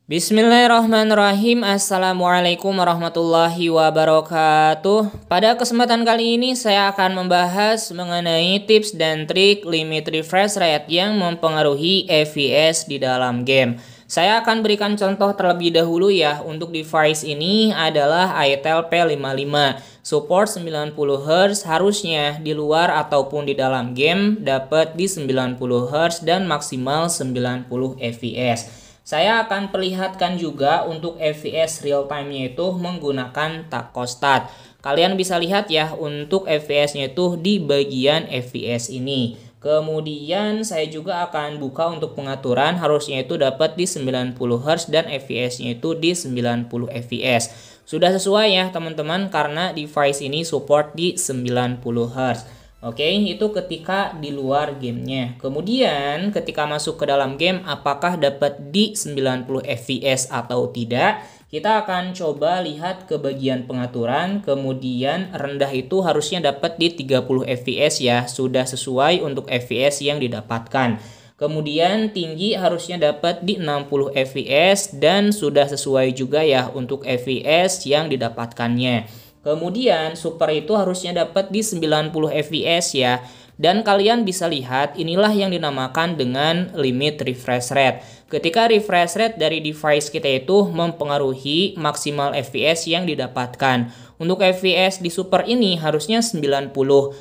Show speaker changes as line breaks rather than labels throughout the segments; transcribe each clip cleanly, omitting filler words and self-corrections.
Bismillahirrahmanirrahim. Assalamualaikum warahmatullahi wabarakatuh. Pada kesempatan kali ini saya akan membahas mengenai tips dan trik limit refresh rate yang mempengaruhi FPS di dalam game. Saya akan berikan contoh terlebih dahulu ya. Untuk device ini adalah ITEL P55. Support 90Hz, harusnya di luar ataupun di dalam game dapat di 90Hz dan maksimal 90 fps. Saya akan perlihatkan juga untuk FPS real time-nya itu menggunakan thermostat. Kalian bisa lihat ya untuk FPS-nya itu di bagian FPS ini. Kemudian saya juga akan buka untuk pengaturan, harusnya itu dapat di 90Hz dan FPS-nya itu di 90 fps. Sudah sesuai ya teman-teman karena device ini support di 90Hz. Oke, itu ketika di luar gamenya. Kemudian ketika masuk ke dalam game, apakah dapat di 90 fps atau tidak? Kita akan coba lihat ke bagian pengaturan. Kemudian rendah itu harusnya dapat di 30 fps ya. Sudah sesuai untuk fps yang didapatkan. Kemudian tinggi harusnya dapat di 60 fps dan sudah sesuai juga ya untuk fps yang didapatkannya. Kemudian super itu harusnya dapat di 90 fps ya. Dan kalian bisa lihat inilah yang dinamakan dengan limit refresh rate. Ketika refresh rate dari device kita itu mempengaruhi maksimal fps yang didapatkan. Untuk fps di super ini harusnya 90,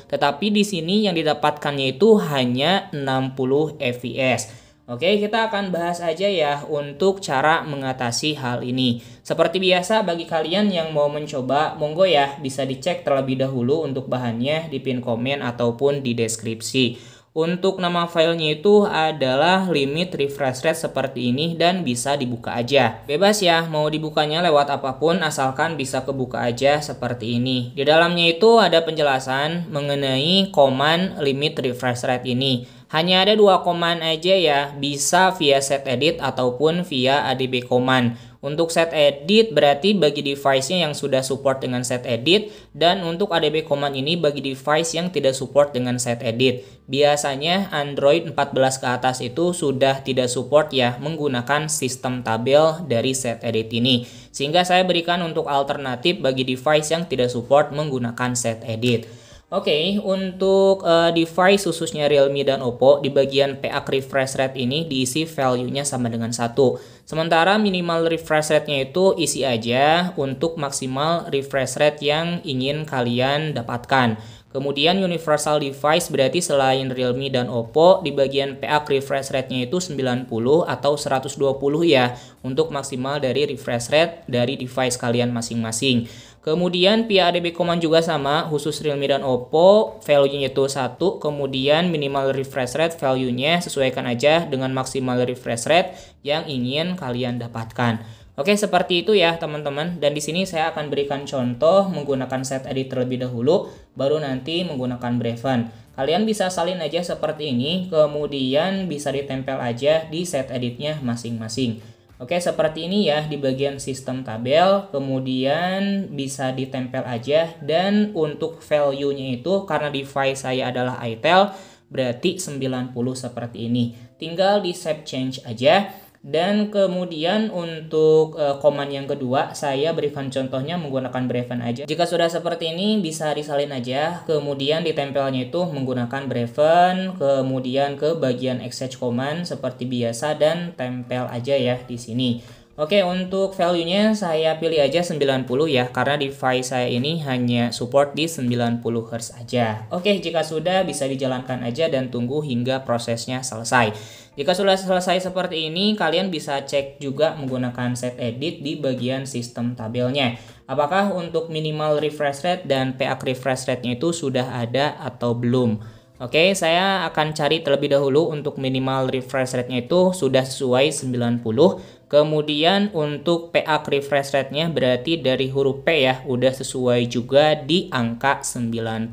tetapi di sini yang didapatkannya itu hanya 60 fps. Oke, kita akan bahas aja ya untuk cara mengatasi hal ini. Seperti biasa bagi kalian yang mau mencoba, monggo ya bisa dicek terlebih dahulu untuk bahannya di pin komen ataupun di deskripsi. Untuk nama filenya itu adalah limit refresh rate seperti ini dan bisa dibuka aja. Bebas ya, mau dibukanya lewat apapun asalkan bisa kebuka aja seperti ini. Di dalamnya itu ada penjelasan mengenai command limit refresh rate ini. Hanya ada 2 command aja ya, bisa via set edit ataupun via ADB command. Untuk set edit berarti bagi device-nya yang sudah support dengan set edit, dan untuk ADB command ini bagi device yang tidak support dengan set edit. Biasanya Android 14 ke atas itu sudah tidak support ya menggunakan sistem tabel dari set edit ini. Sehingga saya berikan untuk alternatif bagi device yang tidak support menggunakan set edit. Oke, untuk device khususnya Realme dan Oppo di bagian PA refresh rate ini diisi value-nya sama dengan 1. Sementara minimal refresh rate-nya itu isi aja untuk maksimal refresh rate yang ingin kalian dapatkan. Kemudian universal device berarti selain Realme dan Oppo di bagian PA refresh rate-nya itu 90 atau 120 ya untuk maksimal dari refresh rate dari device kalian masing-masing. Kemudian via ADB command juga sama, khusus Realme dan Oppo, value-nya itu 1, kemudian minimal refresh rate value-nya sesuaikan aja dengan maksimal refresh rate yang ingin kalian dapatkan. Oke, seperti itu ya teman-teman. Dan di sini saya akan berikan contoh menggunakan set edit terlebih dahulu, baru nanti menggunakan Breven. Kalian bisa salin aja seperti ini, kemudian bisa ditempel aja di set editnya masing-masing. Oke, seperti ini ya di bagian sistem tabel, kemudian bisa ditempel aja, dan untuk value-nya itu karena device saya adalah ITEL berarti 90 seperti ini. Tinggal di save change aja. Dan kemudian untuk command yang kedua saya berikan contohnya menggunakan Breven aja. Jika sudah seperti ini bisa disalin aja, kemudian ditempelnya itu menggunakan Breven, kemudian ke bagian exchange command seperti biasa dan tempel aja ya di sini. Oke, untuk value-nya saya pilih aja 90 ya, karena device saya ini hanya support di 90 Hz aja. Oke, jika sudah bisa dijalankan aja dan tunggu hingga prosesnya selesai. Jika sudah selesai seperti ini, kalian bisa cek juga menggunakan set edit di bagian sistem tabelnya. Apakah untuk minimal refresh rate dan PA refresh rate-nya itu sudah ada atau belum? Oke, saya akan cari terlebih dahulu untuk minimal refresh rate-nya itu sudah sesuai 90. Kemudian untuk PA refresh rate-nya berarti dari huruf P ya, udah sesuai juga di angka 90.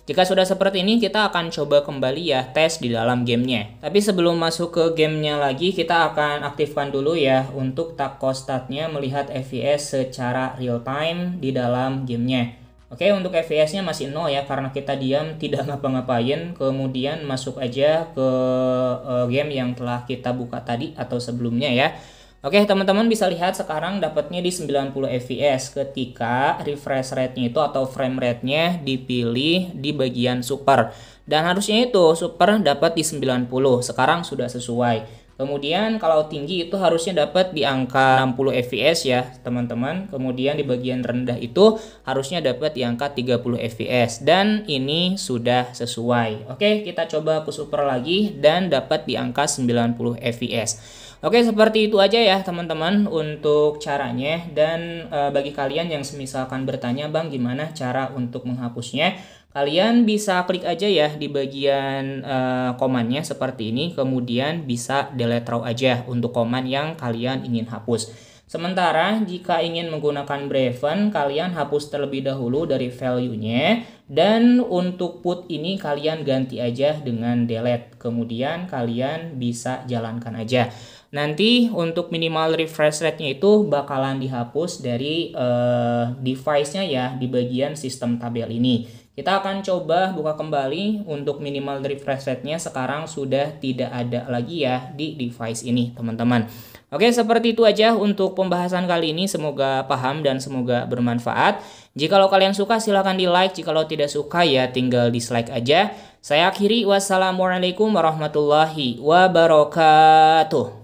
Jika sudah seperti ini, kita akan coba kembali ya tes di dalam gamenya. Tapi sebelum masuk ke gamenya lagi, kita akan aktifkan dulu ya untuk thermostat-nya melihat FPS secara real time di dalam gamenya. Oke, untuk FPS-nya masih 0 ya, karena kita diam tidak ngapa-ngapain. Kemudian masuk aja ke game yang telah kita buka tadi atau sebelumnya ya. Oke, teman-teman bisa lihat sekarang dapatnya di 90 fps ketika refresh rate-nya itu atau frame rate-nya dipilih di bagian super. Dan harusnya itu super dapat di 90, sekarang sudah sesuai. Kemudian kalau tinggi itu harusnya dapat di angka 60 fps ya, teman-teman. Kemudian di bagian rendah itu harusnya dapat di angka 30 fps dan ini sudah sesuai. Oke, kita coba ke super lagi dan dapat di angka 90 fps. Oke, seperti itu aja ya teman-teman untuk caranya. Dan bagi kalian yang misalkan bertanya, Bang, gimana cara untuk menghapusnya? Kalian bisa klik aja ya di bagian komannya seperti ini, kemudian bisa delete raw aja untuk koman yang kalian ingin hapus. Sementara jika ingin menggunakan Braven, kalian hapus terlebih dahulu dari value-nya, dan untuk put ini kalian ganti aja dengan delete. Kemudian kalian bisa jalankan aja. Nanti untuk minimal refresh rate-nya itu bakalan dihapus dari device-nya ya di bagian sistem tabel ini. Kita akan coba buka kembali untuk minimal refresh rate-nya sekarang sudah tidak ada lagi ya di device ini, teman-teman. Oke, seperti itu aja untuk pembahasan kali ini. Semoga paham dan semoga bermanfaat. Jika kalian suka silahkan di like, jika tidak suka ya tinggal dislike aja. Saya akhiri, wassalamualaikum warahmatullahi wabarakatuh.